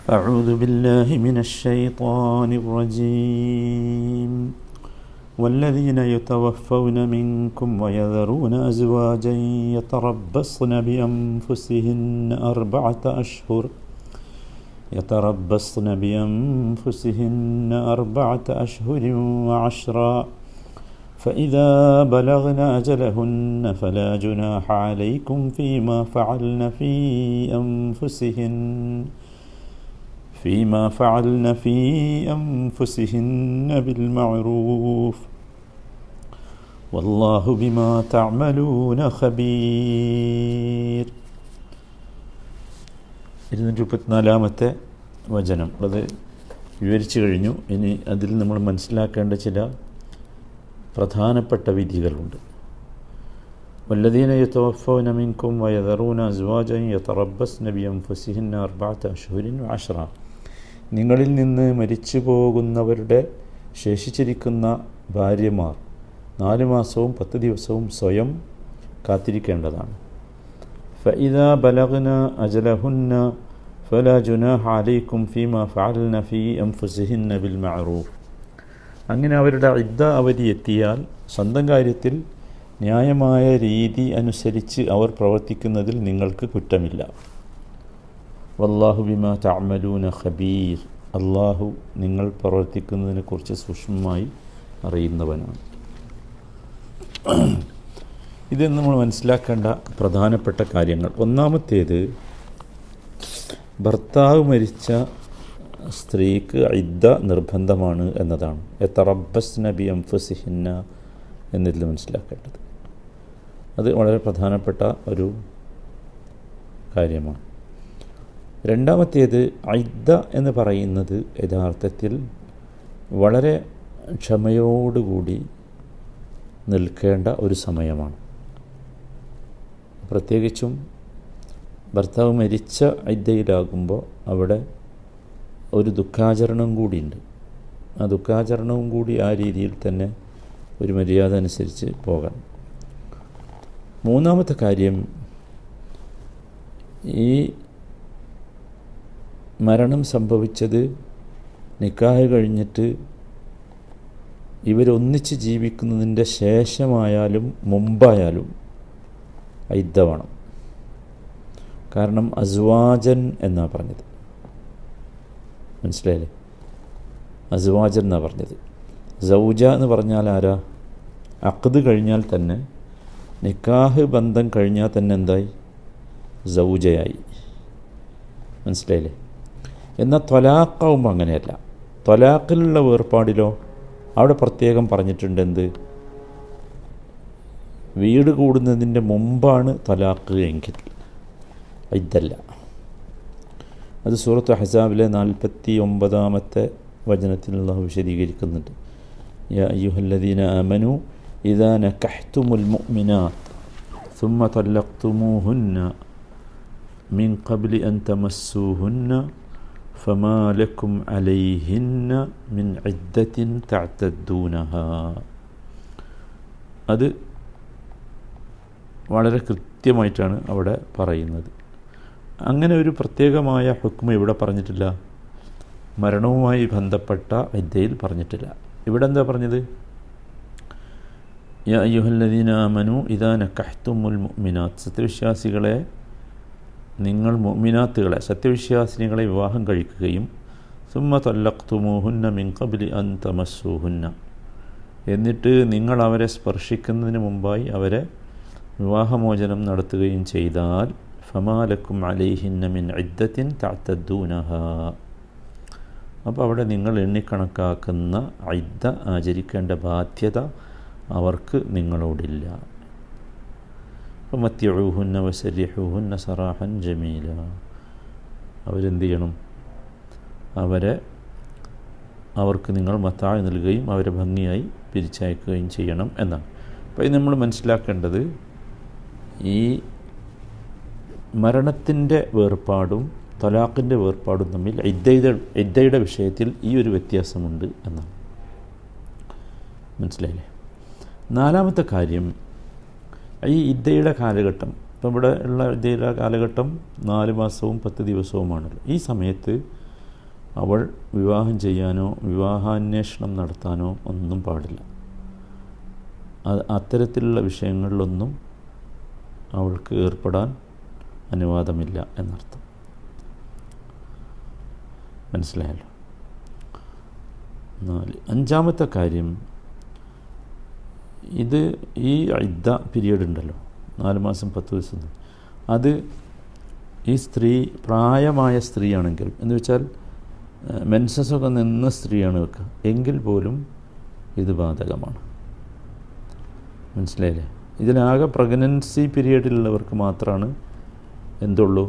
أعوذ بالله من الشيطان الرجيم والذين يتوفون منكم ويذرون أزواجا يتربصن بأنفسهن أربعة أشهر وعشرا فإذا بلغن أجلهن فلا جناح عليكم فيما فعلن في أنفسهن بالمعروف والله بما تعملون خبير. 234 വചനം അത് വിവരിച്ചു കഴിഞ്ഞു. ഇനി അതിൽ നമ്മൾ മനസ്സിലാക്കേണ്ട ചില പ്രധാനപ്പെട്ട വിധികളുണ്ട്. വല്ലദീന യതവഫൗന മിൻകും വയദറൂന അസ്വാജൻ യതറബ്ബസ്ന ബിഅൻഫുസിഹിന്ന അർബഅത അശ്ഹുരിൻ വഅശ്റ. നിങ്ങളിൽ നിന്ന് മരിച്ചു പോകുന്നവരുടെ ശേഷിച്ചിരിക്കുന്ന ഭാര്യമാർ 4 മാസവും 10 ദിവസവും സ്വയം കാത്തിരിക്കേണ്ടതാണ്. ഫഇദാ ബലഗ്ന അജലഹുന്ന ഫലാ ജുനാഹ അലൈക്കും ഫീമാ ഫഅൽന ഫീ അൻഫുസിഹിന്ന ബിൽ മഅറൂഫ്. അങ്ങനെ അവരുടെ ഇദ്ദ അവധി എത്തിയാൽ സ്വന്തം കാര്യത്തിൽ ന്യായമായ രീതി അനുസരിച്ച് അവർ പ്രവർത്തിക്കുന്നതിൽ നിങ്ങൾക്ക് കുറ്റമില്ല. വല്ലാഹു ബിമാ തഅമലൂന ഖബീർ. അള്ളാഹു നിങ്ങൾ പ്രവർത്തിക്കുന്നതിനെക്കുറിച്ച് സൂക്ഷ്മമായി അറിയുന്നവനാണ്. ഇത് നമ്മൾ മനസ്സിലാക്കേണ്ട പ്രധാനപ്പെട്ട കാര്യങ്ങൾ. ഒന്നാമത്തേത്, ഭർത്താവ് മരിച്ച സ്ത്രീക്ക് ഇദ്ദ നിർബന്ധമാണ് എന്നതാണ്. യതറബ്ബസ്ന ബിഅൻഫുസിഹിന്ന എന്നതിൽ മനസ്സിലാക്കേണ്ടത്. അത് വളരെ പ്രധാനപ്പെട്ട ഒരു കാര്യമാണ്. രണ്ടാമത്തേത്, ഇദ്ദ എന്ന് പറയുന്നത് യഥാർത്ഥത്തിൽ വളരെ ക്ഷമയോടുകൂടി നിൽക്കേണ്ട ഒരു സമയമാണ്. പ്രത്യേകിച്ചും ഭർത്താവ് മരിച്ച ഇദ്ദയിലാകുമ്പോൾ അവിടെ ഒരു ദുഃഖാചരണം കൂടിയുണ്ട്. ആ ദുഃഖാചരണവും കൂടി ആ രീതിയിൽ തന്നെ ഒരു മര്യാദ അനുസരിച്ച് പോകണം. മൂന്നാമത്തെ കാര്യം, ഈ മരണം സംഭവിച്ചത് നിക്കാഹ് കഴിഞ്ഞിട്ട് ഇവരൊന്നിച്ച് ജീവിക്കുന്നതിൻ്റെ ശേഷമായാലും മുമ്പായാലും ഇദ്ദ വേണം. കാരണം അസ്വാജൻ എന്നാണ് പറഞ്ഞത്. മനസ്സിലായില്ലേ? അസ്വാജൻ എന്നാണ് പറഞ്ഞത്. സൗജ എന്ന് പറഞ്ഞാൽ ആരാ? അഖ്ദ് കഴിഞ്ഞാൽ തന്നെ, നിക്കാഹ് ബന്ധം കഴിഞ്ഞാൽ തന്നെ എന്തായി? സൗജയായി. മനസ്സിലായില്ലേ? എന്നാൽ ത്വലാഖാവുമ്പോൾ അങ്ങനെയല്ല. ത്വലാഖിലുള്ള വേർപാടിലോ അവിടെ പ്രത്യേകം പറഞ്ഞിട്ടുണ്ട്. എന്ത്? വീട് കൂടുന്നതിൻ്റെ മുമ്പാണ് ത്വലാഖ് എങ്കിൽ ഇദ്ദല്ല. അത് സൂറത്ത് അഹ്സാബിലെ 49 വചനത്തിൽ അല്ലാഹു വിശദീകരിക്കുന്നുണ്ട്. യാ അയ്യുഹല്ലദീന ആമനൂ ഇദാ നകഹ്തുമുൽ മുഅ്മിനാത്ത് ثم طلقتموهن من قبل أن تمسوهن فما لكم عليهن من عدة تعتدونها. അത് വളരെ കൃത്യമായിട്ടാണ് അവിടെ പറയുന്നത്. അങ്ങനെ ഒരു പ്രത്യേകമായ ഹുക്മ ഇവിടെ പറഞ്ഞിട്ടില്ല. മരണവുമായി ബന്ധപ്പെട്ട ഇദ്ദയിൽ പറഞ്ഞിട്ടില്ല. ഇവിടെ എന്താ പറഞ്ഞത്? യാ അയ്യുഹല്ലദീന ആമനൂ ഇദാ നകഹ്തുമുൽ മുഅ്മിനാത്ത്. സത്യവിശ്വാസികളെ, നിങ്ങൾ മുഅ്മിനാത്തുകളെ, സത്യവിശ്വാസിനികളെ വിവാഹം കഴിക്കുകയും സുമ്മ തല്ലഖ്തുമൂഹുന്ന മിൻ ഖബ്ലി അൻ തമസ്സൂഹുന്ന, എന്നിട്ട് നിങ്ങൾ അവരെ സ്പർശിക്കുന്നതിന് മുമ്പായി അവരെ വിവാഹമോചനം നടത്തുകയും ചെയ്താൽ ഫമാ ലക്കും അലൈഹിന്ന മിൻ ഇദ്ദത്തിൻ തഅതദ്ദൂനഹാ. അപ്പോൾ അവിടെ നിങ്ങൾ എണ്ണിക്കണക്കാക്കുന്ന ഇദ്ദ ആചരിക്കേണ്ട ബാധ്യത അവർക്ക് നിങ്ങളോടില്ല. ഫമത്തിഉഹുന്ന വസരിഹുഹുന്ന സറാഹൻ ജമീല. അവരെന്ത് ചെയ്യണം? അവർക്ക് നിങ്ങൾ മത്താഴ് നൽകുകയും അവരെ ഭംഗിയായി പിരിച്ചയക്കുകയും ചെയ്യണം എന്നാണ്. അപ്പോൾ ഇത് നമ്മൾ മനസ്സിലാക്കേണ്ടത്, ഈ മരണത്തിൻ്റെ വേർപാടും തലാഖിൻ്റെ വേർപാടും തമ്മിൽ ഇദ്ദയുടെ വിഷയത്തിൽ ഈ ഒരു വ്യത്യാസമുണ്ട് എന്നാണ്. മനസ്സിലായില്ലേ? നാലാമത്തെ കാര്യം, ഈ ഇദ്ദയുടെ കാലഘട്ടം, ഇപ്പം ഇവിടെ ഉള്ള ഇദ്ദയുടെ കാലഘട്ടം 4 മാസവും 10 ദിവസവുമാണല്ലോ. ഈ സമയത്ത് അവൾ വിവാഹം ചെയ്യാനോ വിവാഹാന്വേഷണം നടത്താനോ ഒന്നും പാടില്ല. അത്തരത്തിലുള്ള വിഷയങ്ങളിലൊന്നും അവൾക്ക് ഏർപ്പെടാൻ അനുവാദമില്ല എന്നർത്ഥം. മനസ്സിലായല്ലോ. 4. അഞ്ചാമത്തെ കാര്യം, ഇത് ഈ ഇദ്ദ പീരീഡ് ഉണ്ടല്ലോ, 4 മാസം 10 ദിവസം, അത് ഈ സ്ത്രീ പ്രായമായ സ്ത്രീയാണെങ്കിൽ, എന്ന് വെച്ചാൽ മെൻസസൊക്കെ നിന്ന സ്ത്രീയാണ് വെക്കുക എങ്കിൽ പോലും ഇത് ബാധകമാണ്. മനസ്സിലായില്ലേ? ഇതിലാകെ പ്രഗ്നൻസി പീരീഡിലുള്ളവർക്ക് മാത്രമാണ് എന്തുള്ളൂ,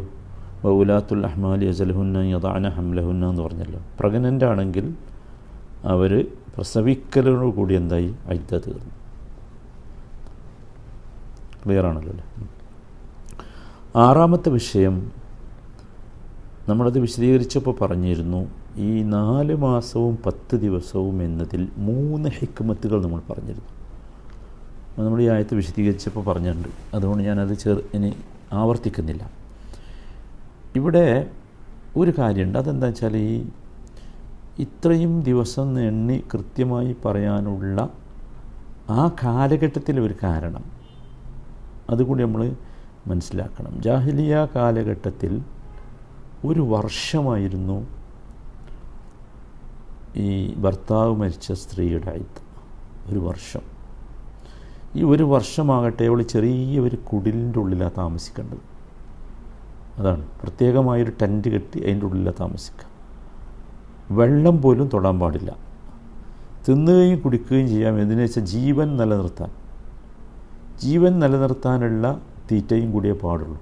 വൗലാത്തുൽ അഹ്മാലി അജലഹുന്ന യദഅന ഹംലഹുന്ന എന്ന് പറഞ്ഞല്ലോ. പ്രഗ്നൻ്റ് ആണെങ്കിൽ അവർ പ്രസവിക്കലോട് കൂടി എന്തായി, ഇദ്ദ തീർന്നു. ക്ലിയർ ആണല്ലോ അല്ലേ? 6ാമത്തെ വിഷയം, നമ്മളത് വിശദീകരിച്ചപ്പോൾ പറഞ്ഞിരുന്നു, ഈ 4 മാസവും 10 ദിവസവും എന്നതിൽ 3 ഹിക്മത്തുകൾ നമ്മൾ പറഞ്ഞിരുന്നു. നമ്മൾ ഈ ആയത്ത് വിശദീകരിച്ചപ്പോൾ പറഞ്ഞിട്ടുണ്ട്. അതുകൊണ്ട് ഞാനത് ഇനി ആവർത്തിക്കുന്നില്ല. ഇവിടെ ഒരു കാര്യമുണ്ട്. അതെന്താ വെച്ചാൽ, ഇത്രയും ദിവസം എണ്ണി കൃത്യമായി പറയാനുള്ള ആ കാലഘട്ടത്തിലെ ഒരു കാരണം അതുകൂടി നമ്മൾ മനസ്സിലാക്കണം. ജാഹിലിയ കാലഘട്ടത്തിൽ 1 വർഷമായിരുന്നു ഈ ഭർത്താവ് മരിച്ച സ്ത്രീയുടെ ഇദ്ദ. 1 വർഷം. ഈ 1 വർഷമാകട്ടെ അവൾ ചെറിയ ഒരു കുടിലിൻ്റെ ഉള്ളിലാണ് താമസിക്കേണ്ടത്. അതാണ്, പ്രത്യേകമായൊരു ടെൻറ്റ് കെട്ടി അതിൻ്റെ ഉള്ളിലാണ് താമസിക്കുക. വെള്ളം പോലും തൊടാൻ പാടില്ല. തിന്നുകയും കുടിക്കുകയും ചെയ്യാം. എന്തിനു വെച്ചാൽ ജീവൻ നിലനിർത്താനുള്ള തീറ്റയും കൂടിയേ പാടുള്ളൂ.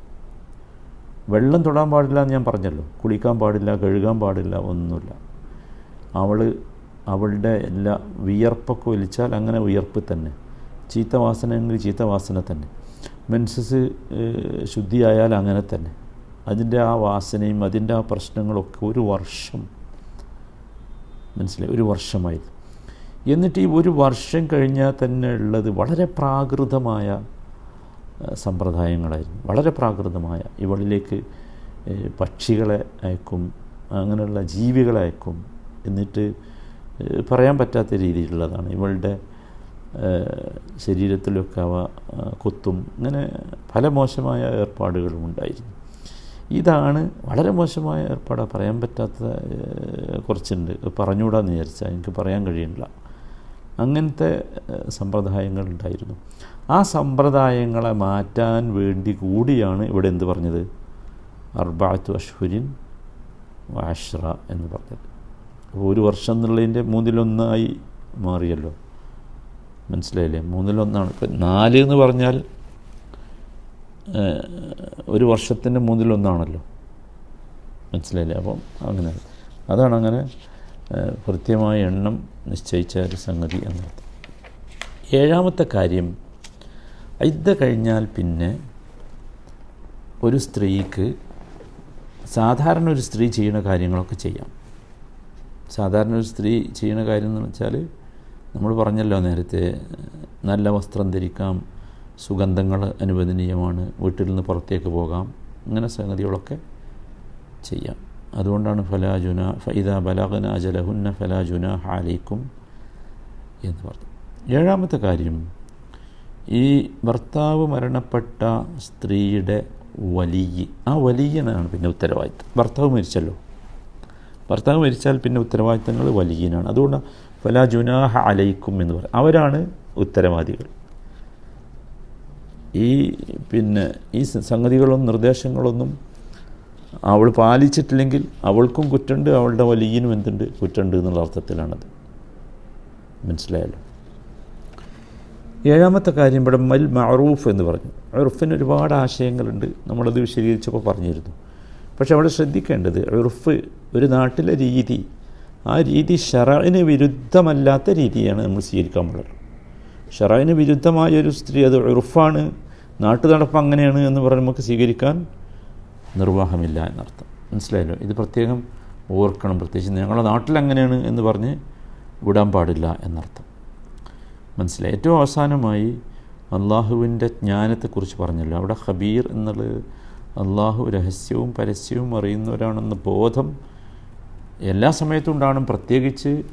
വെള്ളം തൊടാൻ പാടില്ല എന്ന് ഞാൻ പറഞ്ഞല്ലോ. കുളിക്കാൻ പാടില്ല, കഴുകാൻ പാടില്ല, ഒന്നുമില്ല. അവളുടെ എല്ലാ വിയർപ്പൊക്കെ വലിച്ചാൽ അങ്ങനെ വിയർപ്പ് തന്നെ, ചീത്ത വാസനയെങ്കിൽ ചീത്ത വാസന തന്നെ, മെൻസസ് ശുദ്ധിയായാൽ അങ്ങനെ തന്നെ. അതിൻ്റെ ആ വാസനയും അതിൻ്റെ ആ പ്രശ്നങ്ങളൊക്കെ 1 വർഷം, മനസ്സിലായി, 1 വർഷമായിരുന്നു. എന്നിട്ട് ഈ 1 വർഷം കഴിഞ്ഞാൽ തന്നെ ഉള്ളത് വളരെ പ്രാകൃതമായ സമ്പ്രദായങ്ങളായിരുന്നു. വളരെ പ്രാകൃതമായ, ഇവളിലേക്ക് പക്ഷികളെ അയക്കും, അങ്ങനെയുള്ള ജീവികളെ അയക്കും. എന്നിട്ട് പറയാൻ പറ്റാത്ത രീതിയിലുള്ളതാണ്. ഇവളുടെ ശരീരത്തിലൊക്കെ അവ കൊത്തും. അങ്ങനെ പല മോശമായ ഏർപ്പാടുകളും ഉണ്ടായിരുന്നു. ഇതാണ് വളരെ മോശമായ ഏർപ്പാടാണ്. പറയാൻ പറ്റാത്ത കുറച്ചുണ്ട്, പറഞ്ഞുകൂടാന്ന് വിചാരിച്ചാൽ എനിക്ക് പറയാൻ കഴിയില്ല. അങ്ങനത്തെ സമ്പ്രദായങ്ങളുണ്ടായിരുന്നു. ആ സമ്പ്രദായങ്ങളെ മാറ്റാൻ വേണ്ടി കൂടിയാണ് ഇവിടെ എന്ത് പറഞ്ഞത്, 4 അശ്ഹുരിൻ വഅശ്റ എന്ന് പറഞ്ഞത്. 1 വർഷം എന്നുള്ളതിൻ്റെ 1/3 മാറിയല്ലോ. മനസ്സിലായില്ലേ? 1/3. ഇപ്പം 4 എന്ന് പറഞ്ഞാൽ 1 വർഷത്തിൻ്റെ 1/3 മനസ്സിലായില്ലേ? അപ്പം അങ്ങനെ അതാണ് അങ്ങനെ കൃത്യമായ എണ്ണം നിശ്ചയിച്ച ഒരു സംഗതി എന്നത്. 7ാമത്തെ കാര്യം, ഇദ്ദ കഴിഞ്ഞാൽ പിന്നെ ഒരു സ്ത്രീക്ക് സാധാരണ ഒരു സ്ത്രീ ചെയ്യുന്ന കാര്യങ്ങളൊക്കെ ചെയ്യാം. സാധാരണ ഒരു സ്ത്രീ ചെയ്യുന്ന കാര്യം എന്ന് വെച്ചാൽ നമ്മൾ പറഞ്ഞല്ലോ നേരത്തെ, നല്ല വസ്ത്രം ധരിക്കാം, സുഗന്ധങ്ങൾ അനുവദനീയമാണ്, വീട്ടിൽ നിന്ന് പുറത്തേക്ക് പോകാം, അങ്ങനെ സംഗതികളൊക്കെ ചെയ്യാം. അതുകൊണ്ടാണ് ഫഇദാ ബലഗ്ന അജലഹുന്ന ഫലാ ജുനാഹ അലൈക്കും എന്ന് പറഞ്ഞു. 7ാമത്തെ കാര്യം, ഈ ഭർത്താവ് മരണപ്പെട്ട സ്ത്രീയുടെ വലിയ, ആ വലിയനാണ് പിന്നെ ഉത്തരവാദിത്തം. ഭർത്താവ് മരിച്ചാൽ പിന്നെ ഉത്തരവാദിത്തങ്ങൾ വലിയനാണ്. അതുകൊണ്ട് ഫലാ ജുനാഹ അലൈക്കും എന്ന് പറയും. അവരാണ് ഉത്തരവാദികൾ. ഈ സംഗതികളൊന്നും നിർദ്ദേശങ്ങളൊന്നും അവൾ പാലിച്ചിട്ടില്ലെങ്കിൽ അവൾക്കും കുറ്റമുണ്ട്, അവളുടെ വലിയനും എന്തുണ്ട്, കുറ്റമുണ്ട് എന്നുള്ള അർത്ഥത്തിലാണത്. മനസ്സിലായല്ലോ? 7ാമത്തെ കാര്യം ഇവിടെ മൽ മഅറൂഫ് എന്ന് പറഞ്ഞു. ഉർഫിന് ഒരുപാട് ആശയങ്ങളുണ്ട്, നമ്മളത് വിശദീകരിച്ചപ്പോൾ പറഞ്ഞിരുന്നു. പക്ഷെ അവിടെ ശ്രദ്ധിക്കേണ്ടത്, ഉർഫ് ഒരു നാട്ടിലെ രീതി, ആ രീതി ശറഇന് വിരുദ്ധമല്ലാത്ത രീതിയാണ് നമ്മൾ സ്വീകരിക്കാൻ പാടുള്ളൂ. ശറഇന് വിരുദ്ധമായൊരു സ്ത്രീ, അത് ഉർഫാണ്, നാട്ടു നടപ്പ് അങ്ങനെയാണ് എന്ന് പറഞ്ഞ് നമുക്ക് സ്വീകരിക്കാൻ നിർവാഹമില്ല എന്നർത്ഥം. മനസ്സിലായല്ലോ? ഇത് പ്രത്യേകം ഓർക്കണം. പ്രത്യേകിച്ച് ഞങ്ങളുടെ നാട്ടിൽ അങ്ങനെയാണ് എന്ന് പറഞ്ഞ് വിടാൻ പാടില്ല എന്നർത്ഥം. മനസ്സിലായി? ഏറ്റവും അവസാനമായി അള്ളാഹുവിൻ്റെ ജ്ഞാനത്തെക്കുറിച്ച് പറഞ്ഞല്ലോ. അവിടെ ഖബീർ എന്നുള്ളത് അള്ളാഹു രഹസ്യവും പരസ്യവും അറിയുന്നവരാണെന്ന ബോധം എല്ലാ സമയത്തും ഉണ്ടാകണം. പ്രത്യേകിച്ച്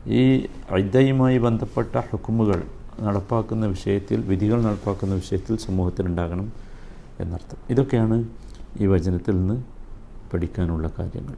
ഈ ഇദ്ദയുമായി ബന്ധപ്പെട്ട ഹുക്കുമുകൾ നടപ്പാക്കുന്ന വിഷയത്തിൽ, വിധികൾ നടപ്പാക്കുന്ന വിഷയത്തിൽ സമൂഹത്തിനുണ്ടാകണം എന്നർത്ഥം. ഇതൊക്കെയാണ് ഈ വചനത്തിൽ നിന്ന് പഠിക്കാനുള്ള കാര്യങ്ങൾ.